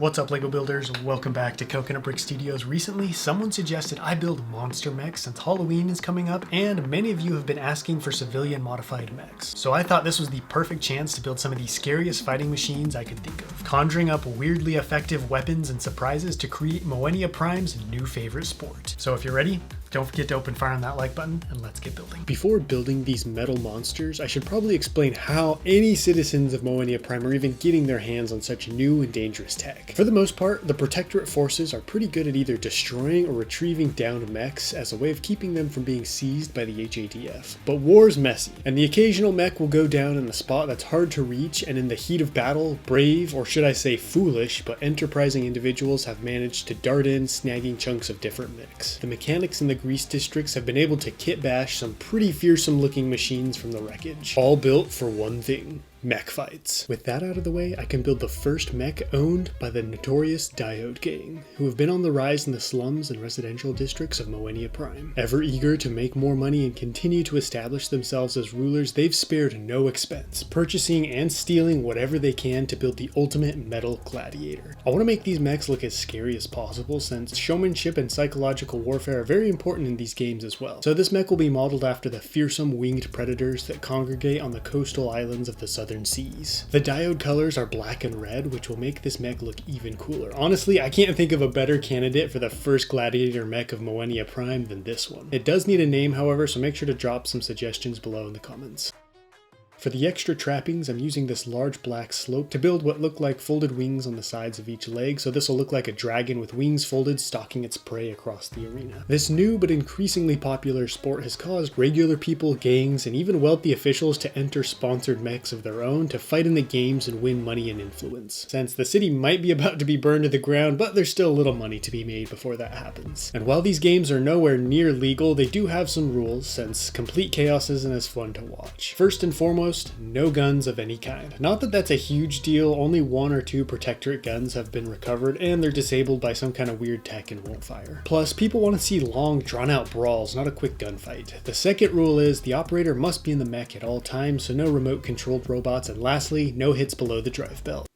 What's up, LEGO builders? Welcome back to Coconut Brick Studios. Recently, someone suggested I build monster mechs since Halloween is coming up, and many of you have been asking for civilian modified mechs. So I thought this was the perfect chance to build some of the scariest fighting machines I could think of, conjuring up weirdly effective weapons and surprises to create Moenia Prime's new favorite sport. So if you're ready, don't forget to open fire on that like button, and let's get building. Before building these metal monsters, I should probably explain how any citizens of Moenia Prime are even getting their hands on such new and dangerous tech. For the most part, the Protectorate forces are pretty good at either destroying or retrieving downed mechs as a way of keeping them from being seized by the HADF. But war's messy, and the occasional mech will go down in a spot that's hard to reach, and in the heat of battle, brave, or should I say foolish, but enterprising individuals have managed to dart in, snagging chunks of different mechs. The mechanics in the Grease districts have been able to kit bash some pretty fearsome looking machines from the wreckage, all built for one thing: mech fights. With that out of the way, I can build the first mech owned by the notorious Diode gang, who have been on the rise in the slums and residential districts of Moenia Prime. Ever eager to make more money and continue to establish themselves as rulers, they've spared no expense, purchasing and stealing whatever they can to build the ultimate metal gladiator. I want to make these mechs look as scary as possible, since showmanship and psychological warfare are very important in these games as well. So this mech will be modeled after the fearsome winged predators that congregate on the coastal islands of the southern seas. The Diode colors are black and red, which will make this mech look even cooler. Honestly, I can't think of a better candidate for the first gladiator mech of Moenia Prime than this one. It does need a name, however, so make sure to drop some suggestions below in the comments. For the extra trappings, I'm using this large black slope to build what look like folded wings on the sides of each leg, so this will look like a dragon with wings folded stalking its prey across the arena. This new but increasingly popular sport has caused regular people, gangs, and even wealthy officials to enter sponsored mechs of their own to fight in the games and win money and influence. Since the city might be about to be burned to the ground, but there's still a little money to be made before that happens. And while these games are nowhere near legal, they do have some rules, since complete chaos isn't as fun to watch. First and foremost, no guns of any kind. Not that that's a huge deal, only 1 or 2 Protectorate guns have been recovered, and they're disabled by some kind of weird tech and won't fire. Plus, people want to see long, drawn-out brawls, not a quick gunfight. The second rule is the operator must be in the mech at all times, so no remote-controlled robots, and lastly, no hits below the drive belt.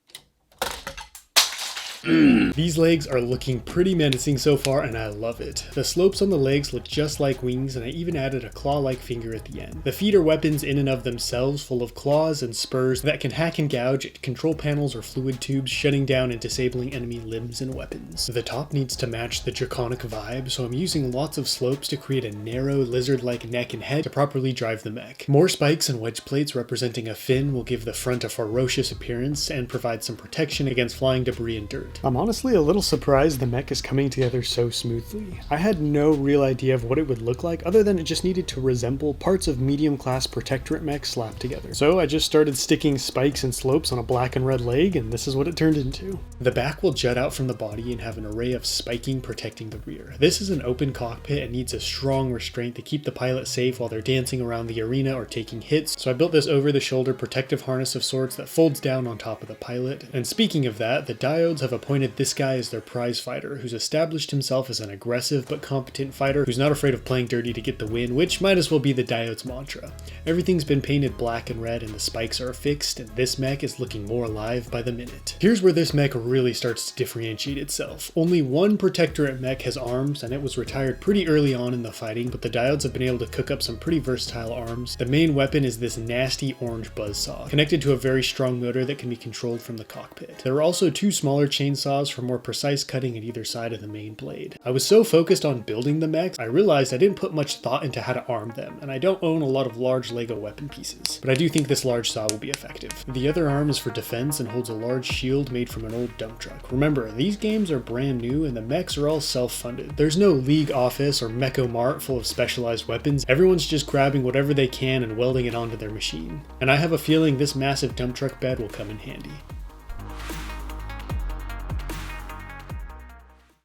These legs are looking pretty menacing so far, and I love it. The slopes on the legs look just like wings, and I even added a claw-like finger at the end. The feet are weapons in and of themselves, full of claws and spurs that can hack and gouge at control panels or fluid tubes, shutting down and disabling enemy limbs and weapons. The top needs to match the draconic vibe, so I'm using lots of slopes to create a narrow, lizard-like neck and head to properly drive the mech. More spikes and wedge plates representing a fin will give the front a ferocious appearance and provide some protection against flying debris and dirt. I'm honestly a little surprised the mech is coming together so smoothly. I had no real idea of what it would look like, other than it just needed to resemble parts of medium-class Protectorate mechs slapped together. So I just started sticking spikes and slopes on a black and red leg, and this is what it turned into. The back will jut out from the body and have an array of spiking protecting the rear. This is an open cockpit and needs a strong restraint to keep the pilot safe while they're dancing around the arena or taking hits, so I built this over-the-shoulder protective harness of sorts that folds down on top of the pilot. And speaking of that, the Diodes have appointed this guy is their prize fighter, who's established himself as an aggressive but competent fighter who's not afraid of playing dirty to get the win, which might as well be the Diode's mantra. Everything's been painted black and red and the spikes are affixed, and this mech is looking more alive by the minute. Here's where this mech really starts to differentiate itself. Only one Protectorate mech has arms, and it was retired pretty early on in the fighting, but the Diodes have been able to cook up some pretty versatile arms. The main weapon is this nasty orange buzzsaw, connected to a very strong motor that can be controlled from the cockpit. There are also 2 smaller chainsaws for more precise cutting at either side of the main blade. I was so focused on building the mechs, I realized I didn't put much thought into how to arm them, and I don't own a lot of large LEGO weapon pieces, but I do think this large saw will be effective. The other arm is for defense and holds a large shield made from an old dump truck. Remember, these games are brand new and the mechs are all self-funded. There's no League office or Mecho Mart full of specialized weapons. Everyone's just grabbing whatever they can and welding it onto their machine. And I have a feeling this massive dump truck bed will come in handy.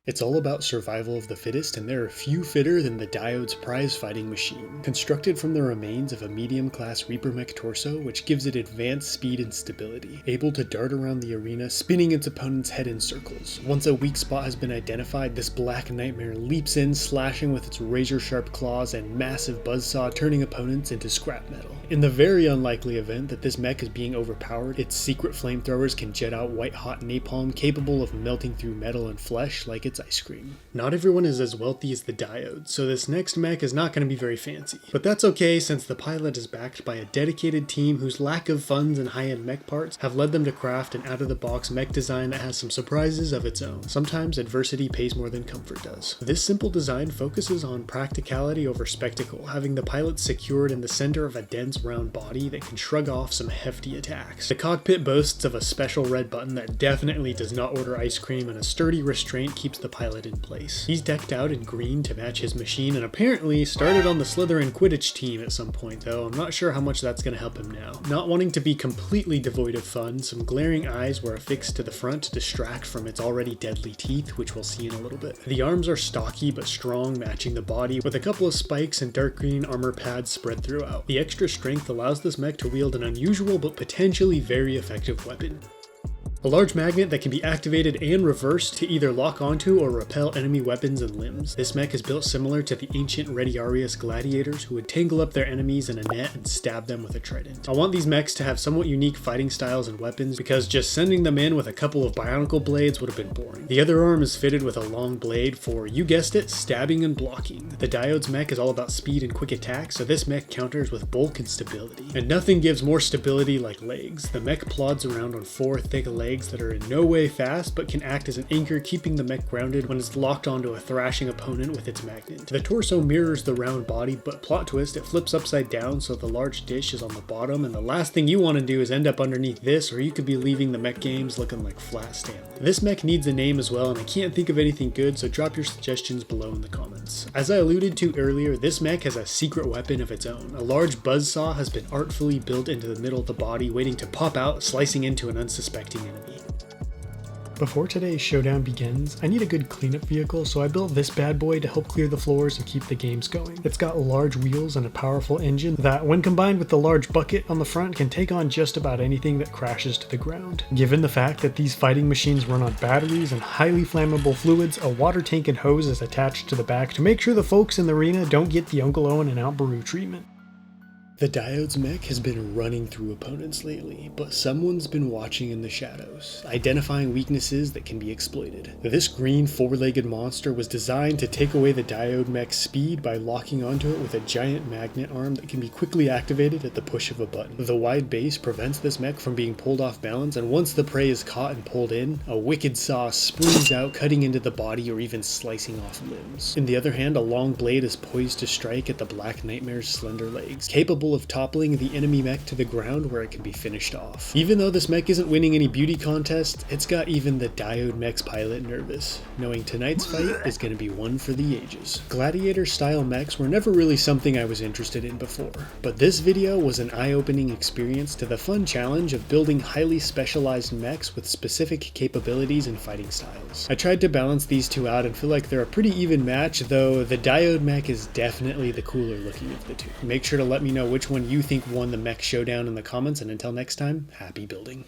It's all about survival of the fittest, and there are few fitter than the Diode's prize-fighting machine. Constructed from the remains of a medium-class Reaper mech torso, which gives it advanced speed and stability, able to dart around the arena, spinning its opponent's head in circles. Once a weak spot has been identified, this black nightmare leaps in, slashing with its razor-sharp claws and massive buzzsaw, turning opponents into scrap metal. In the very unlikely event that this mech is being overpowered, its secret flamethrowers can jet out white-hot napalm capable of melting through metal and flesh like it's ice cream. Not everyone is as wealthy as the Diode, so this next mech is not going to be very fancy. But that's okay, since the pilot is backed by a dedicated team whose lack of funds and high-end mech parts have led them to craft an out-of-the-box mech design that has some surprises of its own. Sometimes adversity pays more than comfort does. This simple design focuses on practicality over spectacle, having the pilot secured in the center of a dense round body that can shrug off some hefty attacks. The cockpit boasts of a special red button that definitely does not order ice cream, and a sturdy restraint keeps the pilot in place. He's decked out in green to match his machine, and apparently started on the Slytherin Quidditch team at some point, though I'm not sure how much that's going to help him now. Not wanting to be completely devoid of fun, some glaring eyes were affixed to the front to distract from its already deadly teeth, which we'll see in a little bit. The arms are stocky but strong, matching the body, with a couple of spikes and dark green armor pads spread throughout. The extra strength allows this mech to wield an unusual but potentially very effective weapon. A large magnet that can be activated and reversed to either lock onto or repel enemy weapons and limbs. This mech is built similar to the ancient Retiarius gladiators, who would tangle up their enemies in a net and stab them with a trident. I want these mechs to have somewhat unique fighting styles and weapons, because just sending them in with a couple of bionicle blades would have been boring. The other arm is fitted with a long blade for, you guessed it, stabbing and blocking. The Diode's mech is all about speed and quick attack, so this mech counters with bulk and stability. And nothing gives more stability like legs. The mech plods around on 4 thick legs that are in no way fast, but can act as an anchor, keeping the mech grounded when it's locked onto a thrashing opponent with its magnet. The torso mirrors the round body, but plot twist, it flips upside down so the large dish is on the bottom, and the last thing you want to do is end up underneath this, or you could be leaving the mech games looking like flat Stanley. This mech needs a name as well, and I can't think of anything good, so drop your suggestions below in the comments. As I alluded to earlier, this mech has a secret weapon of its own. A large buzzsaw has been artfully built into the middle of the body, waiting to pop out, slicing into an unsuspecting enemy. Before today's showdown begins, I need a good cleanup vehicle, so I built this bad boy to help clear the floors and keep the games going. It's got large wheels and a powerful engine that, when combined with the large bucket on the front, can take on just about anything that crashes to the ground. Given the fact that these fighting machines run on batteries and highly flammable fluids, a water tank and hose is attached to the back to make sure the folks in the arena don't get the Uncle Owen and Aunt Beru treatment. The Diode's mech has been running through opponents lately, but someone's been watching in the shadows, identifying weaknesses that can be exploited. This green 4-legged monster was designed to take away the Diode mech's speed by locking onto it with a giant magnet arm that can be quickly activated at the push of a button. The wide base prevents this mech from being pulled off balance, and once the prey is caught and pulled in, a wicked saw springs out, cutting into the body or even slicing off limbs. In the other hand, a long blade is poised to strike at the Black Nightmare's slender legs, capable of toppling the enemy mech to the ground where it can be finished off. Even though this mech isn't winning any beauty contests, it's got even the Diode mech's pilot nervous, knowing tonight's fight is going to be one for the ages. Gladiator style mechs were never really something I was interested in before, but this video was an eye-opening experience to the fun challenge of building highly specialized mechs with specific capabilities and fighting styles. I tried to balance these two out and feel like they're a pretty even match, though the Diode mech is definitely the cooler looking of the two. Make sure to let me know which one you think won the mech showdown in the comments, and until next time, happy building.